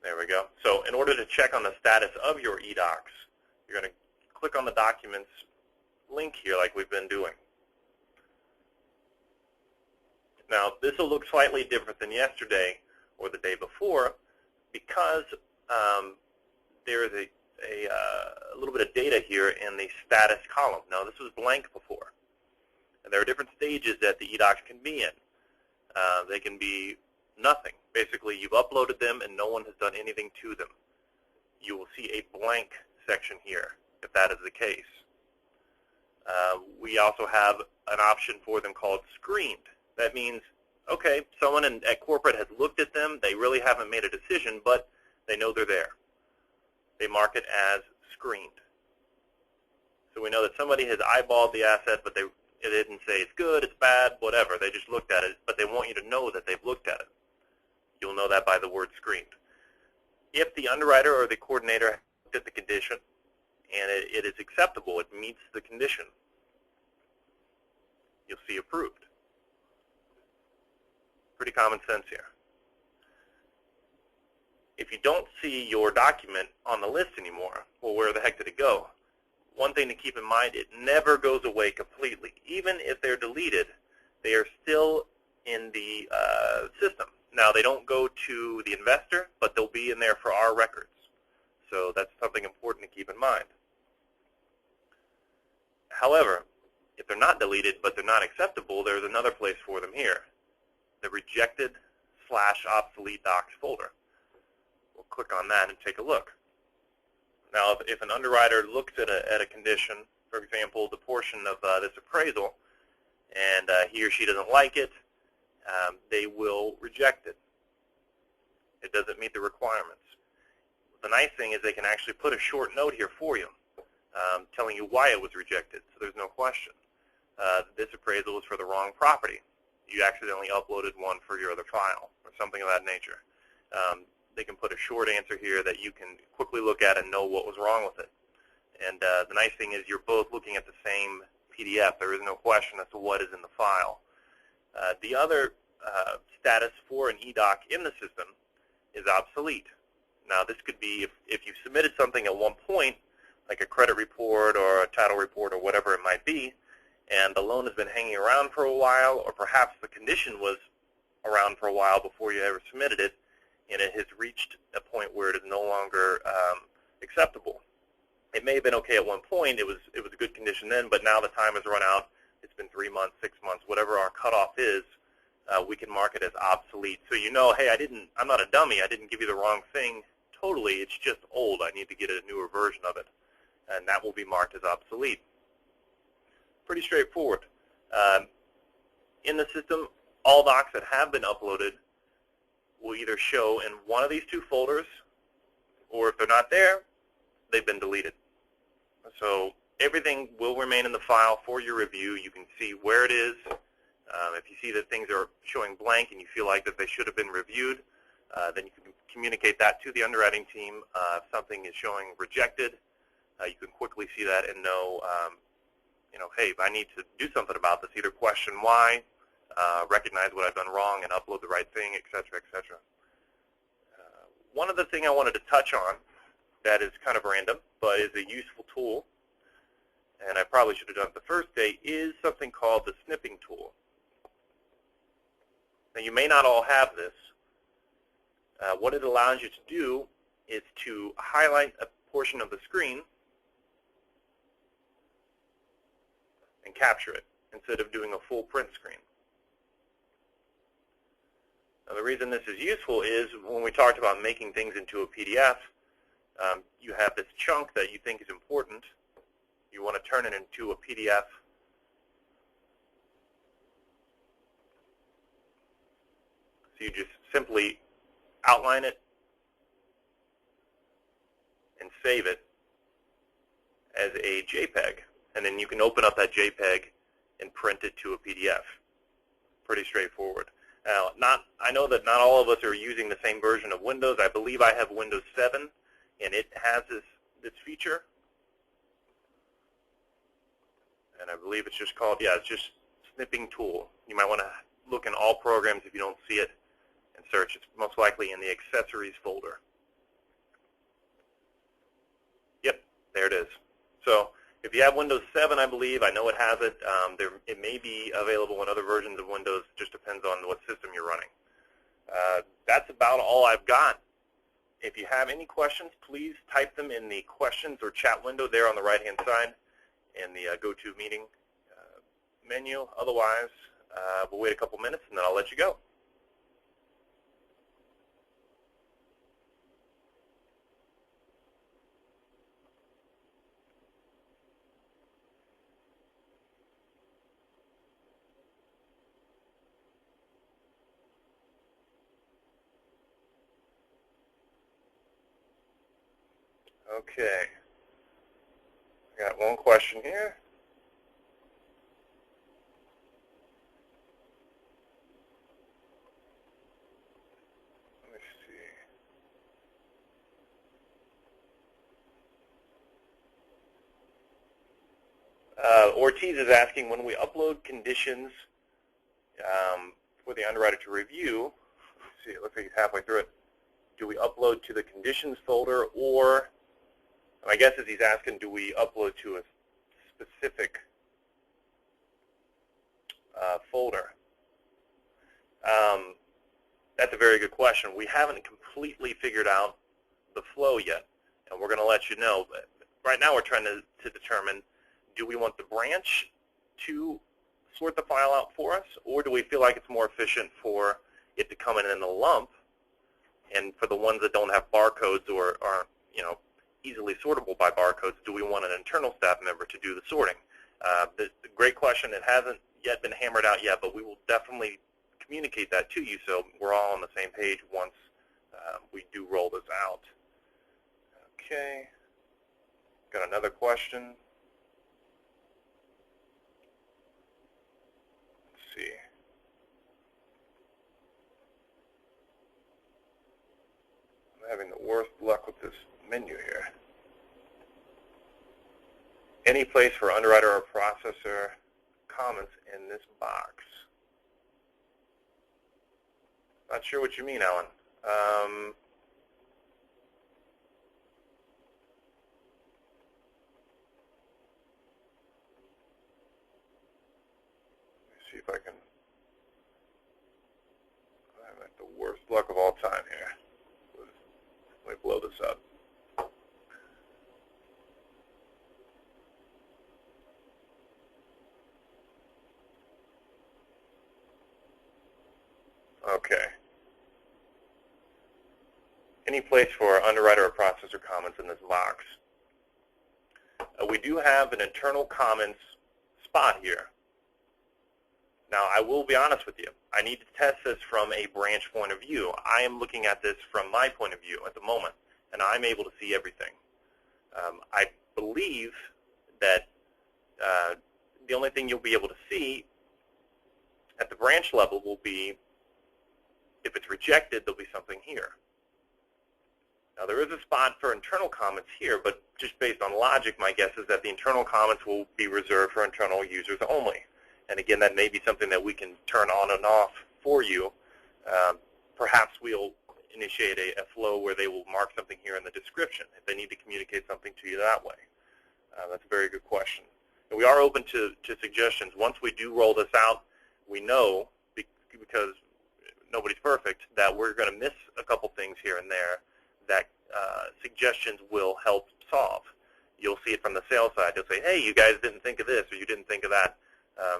There we go. So in order to check on the status of your eDocs, you're going to click on the Documents link here like we've been doing. Now, this will look slightly different than yesterday or the day before because there is a little bit of data here in the status column. Now, this was blank before. And there are different stages that the eDocs can be in. They can be nothing. Basically, you've uploaded them and no one has done anything to them. You will see a blank section here if that is the case. We also have an option for them called screened. That means, okay, someone at corporate has looked at them. They really haven't made a decision, but they know they're there. They mark it as screened. So we know that somebody has eyeballed the asset, but they didn't say it's good, it's bad, whatever. They just looked at it, but they want you to know that they've looked at it. You'll know that by the word screened. If the underwriter or the coordinator looked at the condition and it is acceptable, it meets the condition, you'll see approved. Pretty common sense here. If you don't see your document on the list anymore, well, where the heck did it go? One thing to keep in mind, it never goes away completely. Even if they're deleted, they are still in the system. Now, they don't go to the investor, but they'll be in there for our records. So that's something important to keep in mind. However, if they're not deleted, but they're not acceptable, there's another place for them here, the rejected/obsolete docs folder. We'll click on that and take a look. Now, if an underwriter looks at a condition, for example, the portion of this appraisal, and he or she doesn't like it, they will reject it. It doesn't meet the requirements. The nice thing is they can actually put a short note here for you, telling you why it was rejected, so there's no question. This appraisal is for the wrong property. You accidentally uploaded one for your other file, or something of that nature. They can put a short answer here that you can quickly look at and know what was wrong with it. And the nice thing is you're both looking at the same PDF. There is no question as to what is in the file. The other status for an eDoc in the system is obsolete. Now, this could be if you submitted something at one point, like a credit report or a title report or whatever it might be, and the loan has been hanging around for a while, or perhaps the condition was around for a while before you ever submitted it, and it has reached a point where it is no longer acceptable. It may have been okay at one point, it was a good condition then, but now the time has run out. It's been 3 months, 6 months, whatever our cutoff is, we can mark it as obsolete. So you know, hey, I'm not a dummy, I didn't give you the wrong thing totally, it's just old, I need to get a newer version of it. And that will be marked as obsolete. Pretty straightforward. In the system, all docs that have been uploaded will either show in one of these two folders, or if they're not there, they've been deleted. So everything will remain in the file for your review. You can see where it is. If you see that things are showing blank and you feel like that they should have been reviewed, then you can communicate that to the underwriting team. If something is showing rejected, you can quickly see that and know, hey, I need to do something about this, either question why, recognize what I've done wrong, and upload the right thing, et cetera, et cetera. One other thing I wanted to touch on that is kind of random, but is a useful tool, and I probably should have done it the first day, is something called the snipping tool. Now, you may not all have this. What it allows you to do is to highlight a portion of the screen and capture it instead of doing a full print screen. Now, the reason this is useful is when we talked about making things into a PDF, you have this chunk that you think is important. You want to turn it into a PDF. So you just simply outline it and save it as a JPEG. And then you can open up that JPEG and print it to a PDF. Pretty straightforward. Now, I know that not all of us are using the same version of Windows. I believe I have Windows 7, and it has this feature. And I believe it's just called, it's just snipping tool. You might want to look in all programs if you don't see it and search. It's most likely in the accessories folder. There it is. So if you have Windows 7, I believe, I know it has it. It may be available in other versions of Windows. Just depends on what system you're running. That's about all I've got. If you have any questions, please type them in the questions or chat window there on the right-hand side in the GoToMeeting menu. Otherwise, we'll wait a couple minutes and then I'll let you go. Okay. I got one question here. Let me see. Ortiz is asking, when we upload conditions for the underwriter to review, let's see, it looks like he's halfway through it. Do we upload to the conditions folder, or my guess is he's asking, do we upload to a specific folder? That's a very good question. We haven't completely figured out the flow yet, and we're going to let you know. But right now we're trying to determine, do we want the branch to sort the file out for us, or do we feel like it's more efficient for it to come in a lump, and for the ones that don't have barcodes or aren't, easily sortable by barcodes, do we want an internal staff member to do the sorting? The great question. It hasn't yet been hammered out yet, but we will definitely communicate that to you so we're all on the same page once we do roll this out. Okay. Got another question. Let's see. I'm having the worst luck with this menu here. Any place for underwriter or processor comments in this box? Not sure what you mean, Alan. Let me see if I can. I'm at the worst luck of all time here. Let me blow this up. Okay. Any place for underwriter or processor comments in this box? We do have an internal comments spot here. Now, I will be honest with you. I need to test this from a branch point of view. I am looking at this from my point of view at the moment, and I'm able to see everything. I believe that the only thing you'll be able to see at the branch level will be, if it's rejected, there'll be something here. Now, there is a spot for internal comments here, but just based on logic, my guess is that the internal comments will be reserved for internal users only. And again, that may be something that we can turn on and off for you. Perhaps we'll initiate a flow where they will mark something here in the description if they need to communicate something to you that way. That's a very good question. And we are open to suggestions. Once we do roll this out, we know, because nobody's perfect, that we're going to miss a couple things here and there that suggestions will help solve. You'll see it from the sales side. You'll say, hey, you guys didn't think of this, or you didn't think of that.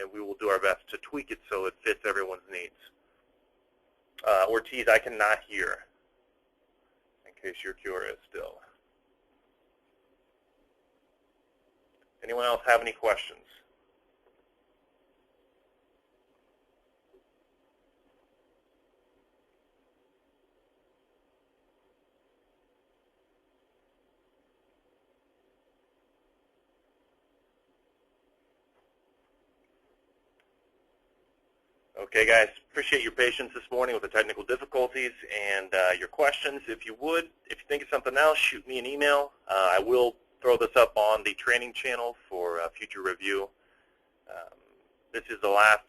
And we will do our best to tweak it so it fits everyone's needs. Ortiz, I cannot hear, in case you're curious still. Anyone else have any questions? Okay, guys, appreciate your patience this morning with the technical difficulties and your questions. If you think of something else, shoot me an email. I will throw this up on the training channel for future review. This is the last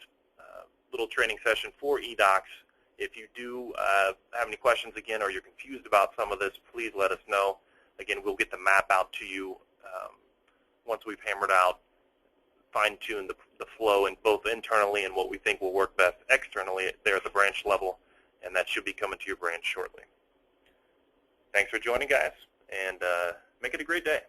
little training session for eDocs. If you do have any questions again, or you're confused about some of this, please let us know. Again, we'll get the map out to you once we've hammered out, fine-tuned the flow in both internally and what we think will work best externally there at the branch level, and that should be coming to your branch shortly. Thanks for joining, guys, and make it a great day.